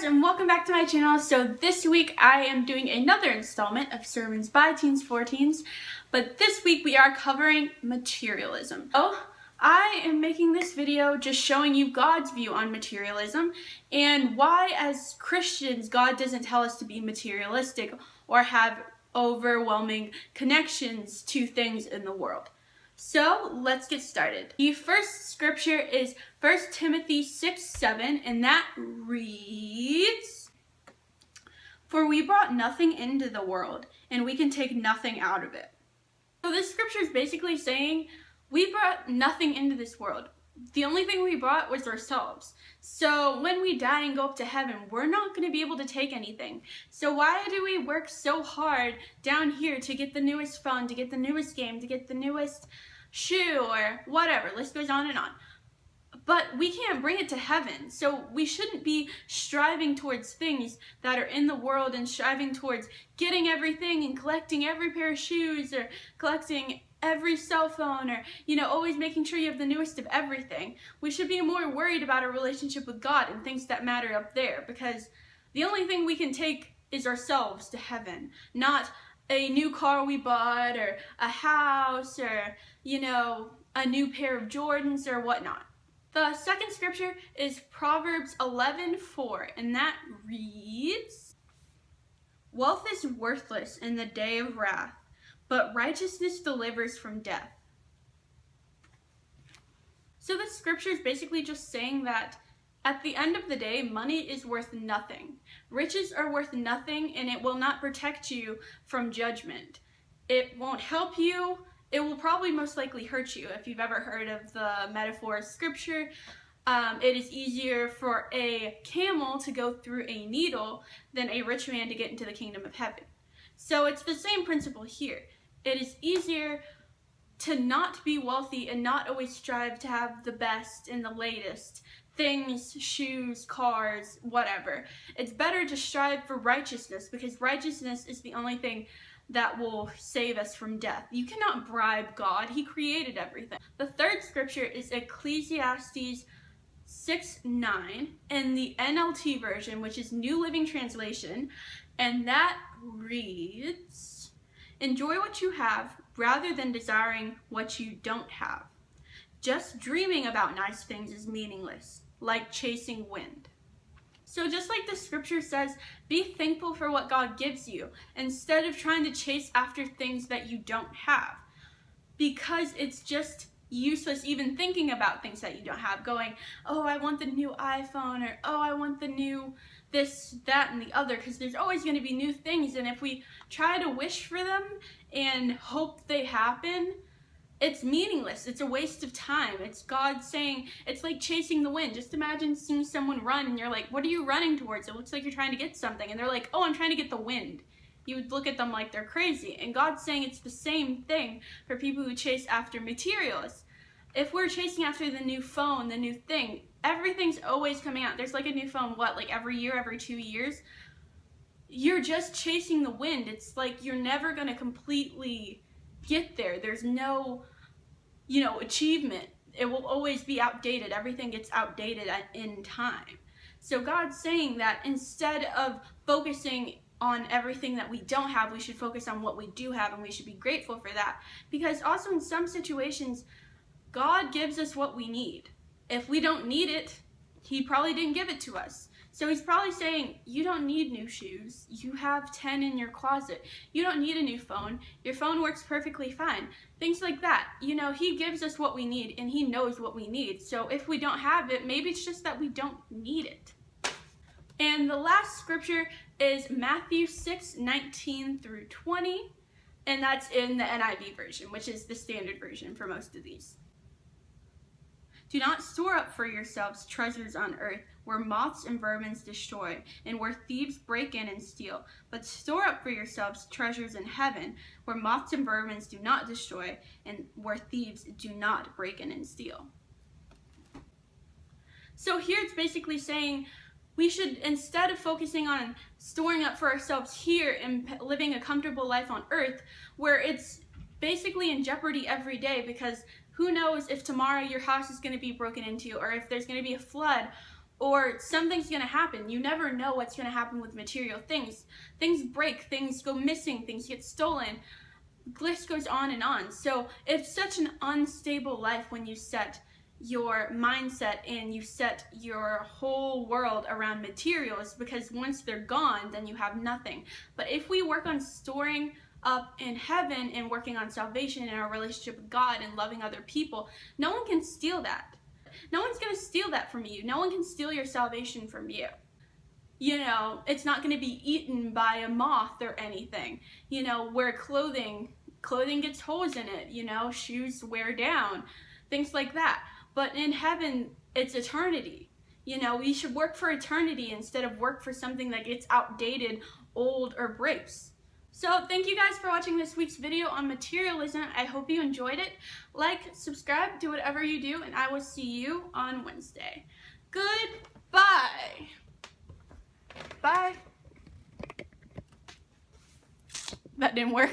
guys, and welcome back to my channel. So this week I am doing another installment of Sermons by Teens for Teens, but this week we are covering materialism. I am making this video just showing you God's view on materialism and why as Christians God doesn't tell us to be materialistic or have overwhelming connections to things in the world. So let's get started. The first scripture is 1 Timothy 6:7, and that reads, "For we brought nothing into the world, and we can take nothing out of it." So this scripture is basically saying we brought nothing into this world. The only thing we brought was ourselves. So when we die and go up to heaven, we're not going to be able to take anything. So why do we work so hard down here to get the newest phone, to get the newest game, to get the newest shoe or whatever? List goes on and on. But we can't bring it to heaven. So we shouldn't be striving towards things that are in the world and striving towards getting everything and collecting every pair of shoes or collecting every cell phone or, always making sure you have the newest of everything. We should be more worried about our relationship with God and things that matter up there, because the only thing we can take is ourselves to heaven, not a new car we bought or a house or, a new pair of Jordans or whatnot. The second scripture is Proverbs 11:4, and that reads, "Wealth is worthless in the day of wrath, but righteousness delivers from death." So this scripture is basically just saying that at the end of the day, money is worth nothing. Riches are worth nothing, and it will not protect you from judgment. It won't help you. It will probably most likely hurt you. If you've ever heard of the metaphor of scripture, it is easier for a camel to go through a needle than a rich man to get into the kingdom of heaven. So it's the same principle here. It is easier to not be wealthy and not always strive to have the best and the latest things, shoes, cars, whatever. It's better to strive for righteousness, because righteousness is the only thing that will save us from death. You cannot bribe God. He created everything. The third scripture is Ecclesiastes 6:9 in the NLT version, which is New Living Translation, and that reads, "Enjoy what you have rather than desiring what you don't have. Just dreaming about nice things is meaningless, like chasing wind." So just like the scripture says, be thankful for what God gives you instead of trying to chase after things that you don't have, because it's just useless even thinking about things that you don't have, going, "Oh, I want the new iPhone," or "Oh, I want the new this, that, and the other," because there's always going to be new things, and if we try to wish for them and hope they happen, it's meaningless. It's a waste of time. It's God saying, it's like chasing the wind. Just imagine seeing someone run and you're like, "What are you running towards?" It looks like you're trying to get something. And they're like, "Oh, I'm trying to get the wind." You would look at them like they're crazy. And God's saying it's the same thing for people who chase after materials. If we're chasing after the new phone, the new thing, everything's always coming out. There's like a new phone, every year, every 2 years? You're just chasing the wind. It's like you're never going to completely get there. There's no, achievement. It will always be outdated. Everything gets outdated in time. So God's saying that instead of focusing on everything that we don't have, we should focus on what we do have, and we should be grateful for that. Because also in some situations, God gives us what we need. If we don't need it, He probably didn't give it to us. So He's probably saying, you don't need new shoes. You have 10 in your closet. You don't need a new phone. Your phone works perfectly fine. Things like that. He gives us what we need, and He knows what we need. So if we don't have it, maybe it's just that we don't need it. And the last scripture is Matthew 6:19 through 20, and that's in the NIV version, which is the standard version for most of these. "Do not store up for yourselves treasures on earth, where moths and vermin destroy, and where thieves break in and steal. But store up for yourselves treasures in heaven, where moths and vermin do not destroy, and where thieves do not break in and steal." So here it's basically saying we should, instead of focusing on storing up for ourselves here and living a comfortable life on earth, where it's basically in jeopardy every day, because who knows if tomorrow your house is going to be broken into, or if there's going to be a flood, or something's going to happen. You never know what's going to happen with material things. Things break, things go missing, things get stolen. List goes on and on. So it's such an unstable life when you set your mindset and you set your whole world around materials, because once they're gone, then you have nothing. But if we work on storing up in heaven and working on salvation and our relationship with God and loving other people, no one can steal that. No one's going to steal that from you. No one can steal your salvation from you. You know, it's not going to be eaten by a moth or anything. You know, where clothing gets holes in it, you know, shoes wear down, things like that. But in heaven, it's eternity. You know, we should work for eternity instead of work for something that gets outdated, old, or breaks. So thank you guys for watching this week's video on materialism. I hope you enjoyed it. Like, subscribe, do whatever you do, and I will see you on Wednesday. Goodbye. Bye. That didn't work.